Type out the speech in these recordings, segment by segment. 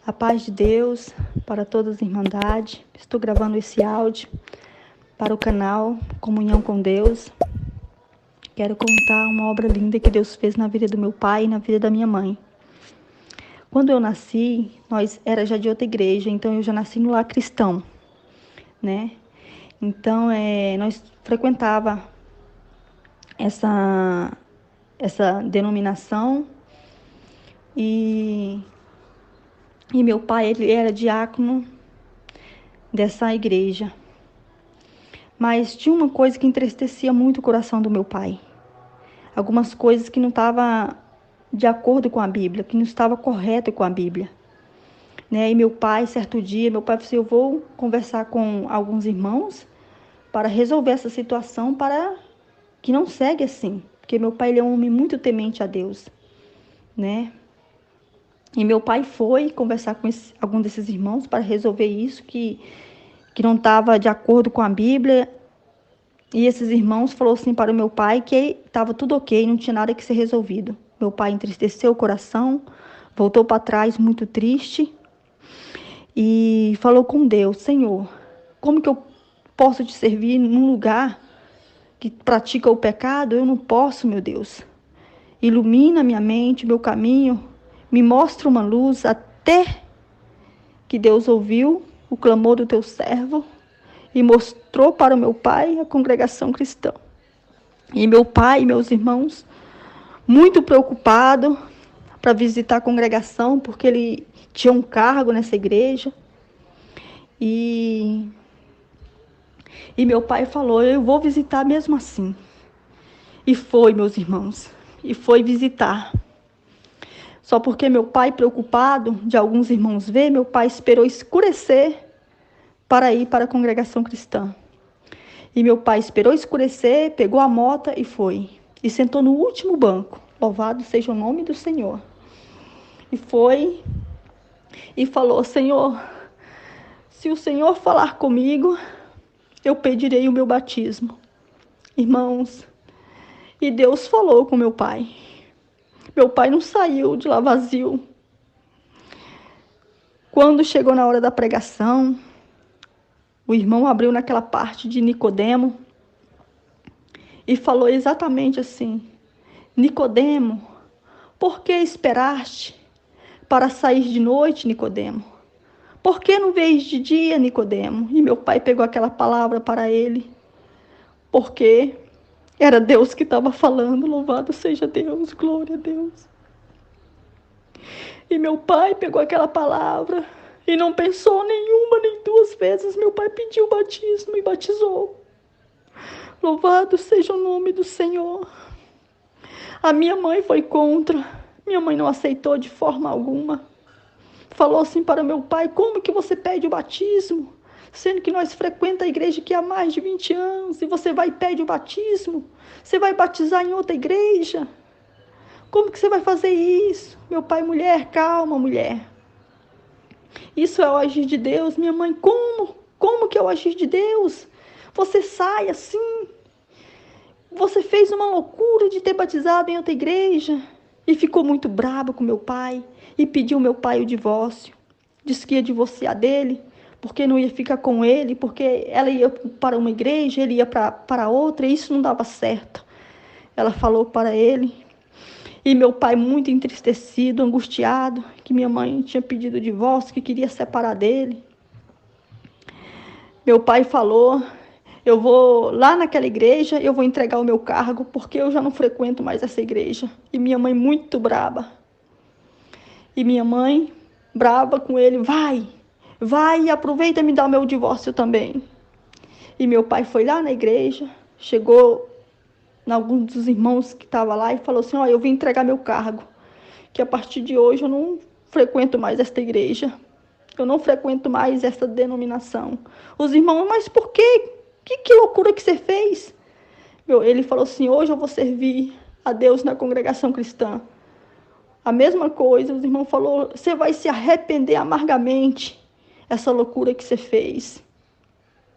A paz de Deus para todas as irmandades. Estou gravando esse áudio para o canal Comunhão com Deus. Quero contar uma obra linda que Deus fez na vida do meu pai e na vida da minha mãe. Quando eu nasci, nós era já de outra igreja, então eu já nasci no lar cristão, né? Então, nós frequentava essa denominação e meu pai, ele era diácono dessa igreja. Mas tinha uma coisa que entristecia muito o coração do meu pai. Algumas coisas que não estavam de acordo com a Bíblia, que não estava correto com a Bíblia. Né? E meu pai, certo dia, meu pai falou assim, eu vou conversar com alguns irmãos para resolver essa situação, para que não segue assim. Porque meu pai, ele é um homem muito temente a Deus, né? E meu pai foi conversar com algum desses irmãos para resolver isso, que não estava de acordo com a Bíblia. E esses irmãos falaram assim para o meu pai que estava tudo ok, não tinha nada que ser resolvido. Meu pai entristeceu o coração, voltou para trás muito triste e falou com Deus, Senhor, como que eu posso te servir num lugar que pratica o pecado? Eu não posso, meu Deus. Ilumina minha mente, meu caminho, me mostra uma luz, até que Deus ouviu o clamor do teu servo e mostrou para o meu pai a congregação cristã. E meu pai e meus irmãos, muito preocupados para visitar a congregação, porque ele tinha um cargo nessa igreja. E meu pai falou, eu vou visitar mesmo assim. E foi, meus irmãos, e foi visitar. Só porque meu pai, preocupado de alguns irmãos ver, meu pai esperou escurecer para ir para a congregação cristã. E meu pai esperou escurecer, pegou a moto e foi. E sentou no último banco. Louvado seja o nome do Senhor. E foi e falou, Senhor, se o Senhor falar comigo, eu pedirei o meu batismo. Irmãos, e Deus falou com meu pai. Meu pai não saiu de lá vazio. Quando chegou na hora da pregação, o irmão abriu naquela parte de Nicodemo e falou exatamente assim, Nicodemo, por que esperaste para sair de noite, Nicodemo? Por que não veio de dia, Nicodemo? E meu pai pegou aquela palavra para ele, porque era Deus que estava falando, louvado seja Deus, glória a Deus. E meu pai pegou aquela palavra e não pensou nenhuma nem duas vezes. Meu pai pediu o batismo e batizou. Louvado seja o nome do Senhor. A minha mãe foi contra. Minha mãe não aceitou de forma alguma. Falou assim para meu pai, como que você pede o batismo? Sendo que nós frequentamos a igreja aqui há mais de 20 anos e você vai e pede o batismo? Você vai batizar em outra igreja? Como que você vai fazer isso? Meu pai, mulher, calma, mulher. Isso é o agir de Deus. Minha mãe, como? Como que é o agir de Deus? Você sai assim. Você fez uma loucura de ter batizado em outra igreja. E ficou muito brava com meu pai. E pediu meu pai o divórcio. Disse que ia divorciar dele, porque não ia ficar com ele, porque ela ia para uma igreja, ele ia para outra, e isso não dava certo. Ela falou para ele. E meu pai muito entristecido, angustiado, que minha mãe tinha pedido o divórcio, que queria separar dele. Meu pai falou, eu vou lá naquela igreja, eu vou entregar o meu cargo, porque eu já não frequento mais essa igreja. E minha mãe muito braba. E minha mãe, brava com ele, vai e aproveita e me dá o meu divórcio também. E meu pai foi lá na igreja, chegou em algum dos irmãos que estava lá e falou assim, eu vim entregar meu cargo, que a partir de hoje eu não frequento mais esta igreja, eu não frequento mais essa denominação. Os irmãos, mas por quê? Que loucura que você fez? Ele falou assim, hoje eu vou servir a Deus na congregação cristã. A mesma coisa, os irmãos falaram, você vai se arrepender amargamente essa loucura que você fez.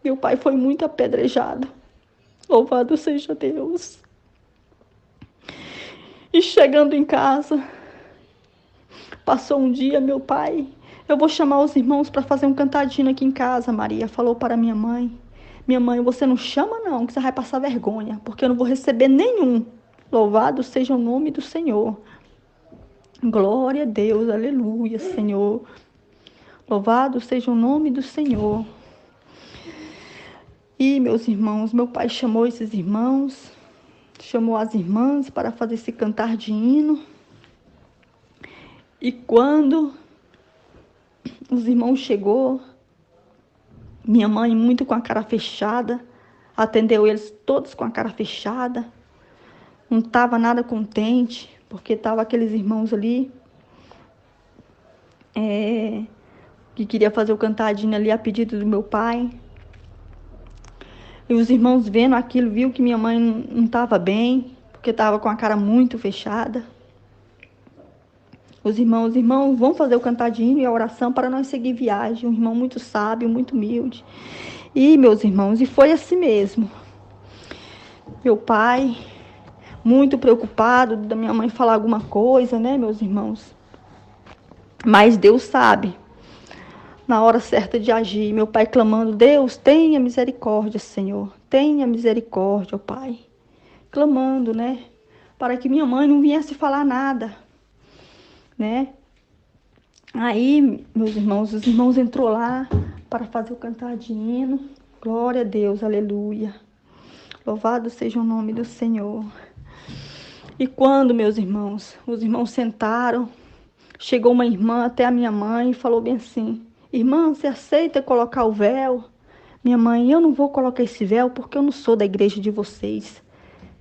Meu pai foi muito apedrejado. Louvado seja Deus. E chegando em casa, passou um dia, meu pai Eu vou chamar os irmãos para fazer um cantadinho aqui em casa, Maria falou para minha mãe. Minha mãe, você não chama não, que você vai passar vergonha, porque eu não vou receber nenhum. Louvado seja o nome do Senhor. Glória a Deus, aleluia, Senhor. Louvado seja o nome do Senhor. E, meus irmãos, meu pai chamou esses irmãos, chamou as irmãs para fazer esse cantar de hino. E quando os irmãos chegou, minha mãe, muito com a cara fechada, atendeu eles todos com a cara fechada. Não estava nada contente, porque estavam aqueles irmãos ali que queria fazer o cantadinho ali a pedido do meu pai. E os irmãos vendo aquilo, viu que minha mãe não estava bem, porque estava com a cara muito fechada. Os irmãos, vão fazer o cantadinho e a oração para nós seguir viagem. Um irmão muito sábio, muito humilde. E, meus irmãos, e foi assim mesmo. Meu pai, muito preocupado da minha mãe falar alguma coisa, né, meus irmãos? Mas Deus sabe, na hora certa de agir. Meu pai clamando, Deus, tenha misericórdia, Senhor. Tenha misericórdia, ó Pai. Clamando, né? Para que minha mãe não viesse falar nada, né? Aí, meus irmãos, os irmãos entrou lá para fazer o cantar de hino. Glória a Deus, aleluia. Louvado seja o nome do Senhor. E quando, meus irmãos, os irmãos sentaram, chegou uma irmã até a minha mãe e falou bem assim, irmã, você aceita colocar o véu? Minha mãe, eu não vou colocar esse véu porque eu não sou da igreja de vocês.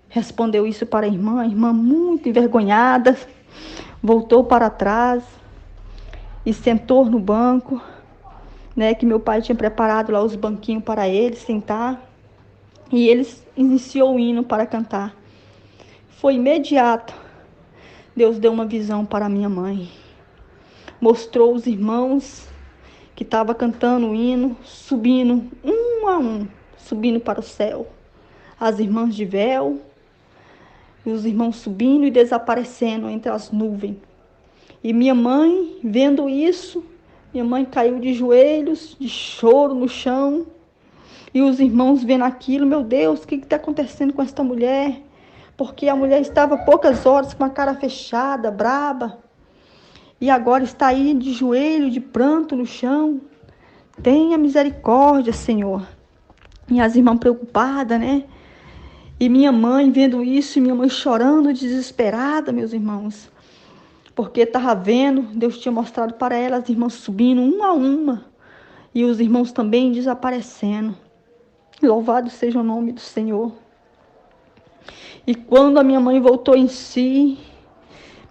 Respondeu isso para a irmã muito envergonhada, voltou para trás e sentou no banco, né, que meu pai tinha preparado lá os banquinhos para eles sentar. E eles iniciou o hino para cantar. Foi imediato. Deus deu uma visão para minha mãe. Mostrou os irmãos que estavam cantando o hino, subindo um a um, subindo para o céu. As irmãs de véu, e os irmãos subindo e desaparecendo entre as nuvens. E minha mãe, vendo isso, minha mãe caiu de joelhos, de choro no chão. E os irmãos vendo aquilo, meu Deus, o que está acontecendo com esta mulher? Porque a mulher estava poucas horas com a cara fechada, braba. E agora está aí de joelho, de pranto no chão. Tenha misericórdia, Senhor. E as irmãs preocupadas, né? E minha mãe vendo isso, e minha mãe chorando, desesperada, meus irmãos. Porque estava vendo, Deus tinha mostrado para ela as irmãs subindo uma a uma. E os irmãos também desaparecendo. Louvado seja o nome do Senhor. E quando a minha mãe voltou em si,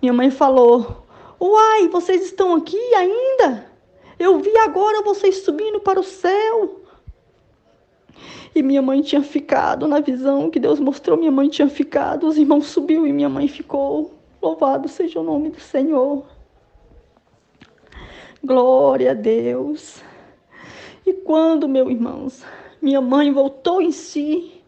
minha mãe falou, uai, vocês estão aqui ainda? Eu vi agora vocês subindo para o céu. E minha mãe tinha ficado, na visão que Deus mostrou, minha mãe tinha ficado, os irmãos subiu e minha mãe ficou. Louvado seja o nome do Senhor. Glória a Deus. E quando, meus irmãos, minha mãe voltou em si,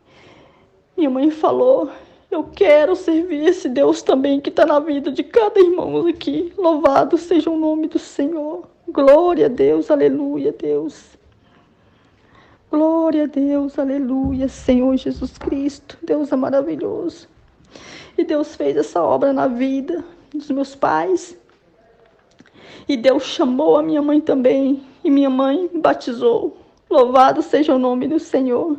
minha mãe falou, eu quero servir esse Deus também que está na vida de cada irmão aqui. Louvado seja o nome do Senhor. Glória a Deus, aleluia, Deus. Glória a Deus, aleluia, Senhor Jesus Cristo. Deus é maravilhoso. E Deus fez essa obra na vida dos meus pais. E Deus chamou a minha mãe também. E minha mãe batizou. Louvado seja o nome do Senhor.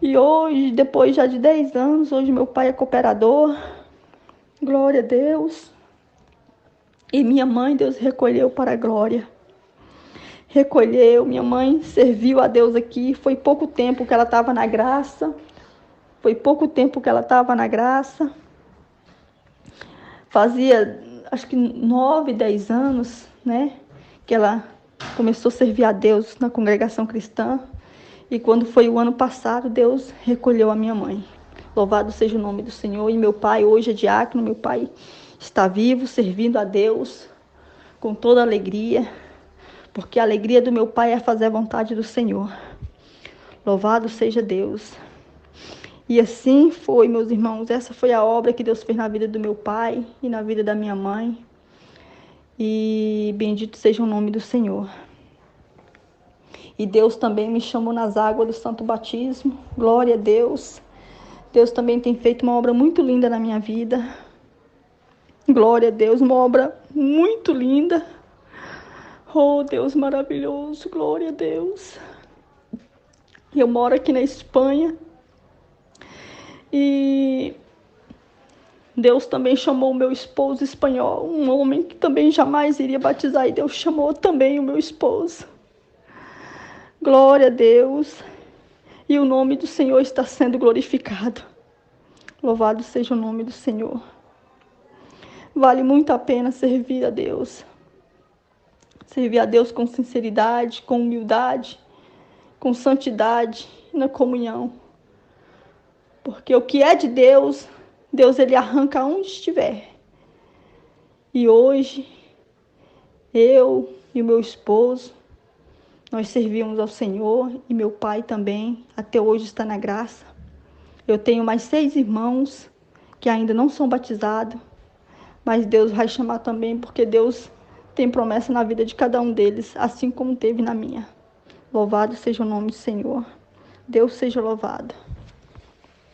E hoje, depois já de 10 anos, hoje meu pai é cooperador. Glória a Deus. E minha mãe, Deus recolheu para a glória. Recolheu, minha mãe serviu a Deus aqui. Foi pouco tempo que ela estava na graça. Fazia, acho que 9, 10 anos, né? Que ela começou a servir a Deus na congregação cristã. E quando foi o ano passado, Deus recolheu a minha mãe. Louvado seja o nome do Senhor. E meu pai hoje é diácono, meu pai está vivo, servindo a Deus com toda alegria. Porque a alegria do meu pai é fazer a vontade do Senhor. Louvado seja Deus. E assim foi, meus irmãos, essa foi a obra que Deus fez na vida do meu pai e na vida da minha mãe. E bendito seja o nome do Senhor. E Deus também me chamou nas águas do santo batismo. Glória a Deus. Deus também tem feito uma obra muito linda na minha vida. Glória a Deus, uma obra muito linda. Oh, Deus maravilhoso, glória a Deus. Eu moro aqui na Espanha. E Deus também chamou o meu esposo espanhol, um homem que também jamais iria batizar, e Deus chamou também o meu esposo. Glória a Deus. E o nome do Senhor está sendo glorificado. Louvado seja o nome do Senhor. Vale muito a pena servir a Deus. Servir a Deus com sinceridade, com humildade, com santidade e na comunhão. Porque o que é de Deus, Deus ele arranca onde estiver. E hoje, eu e o meu esposo, nós servimos ao Senhor e meu pai também, até hoje está na graça. Eu tenho mais 6 irmãos que ainda não são batizados, mas Deus vai chamar também, porque Deus tem promessa na vida de cada um deles, assim como teve na minha. Louvado seja o nome do Senhor. Deus seja louvado.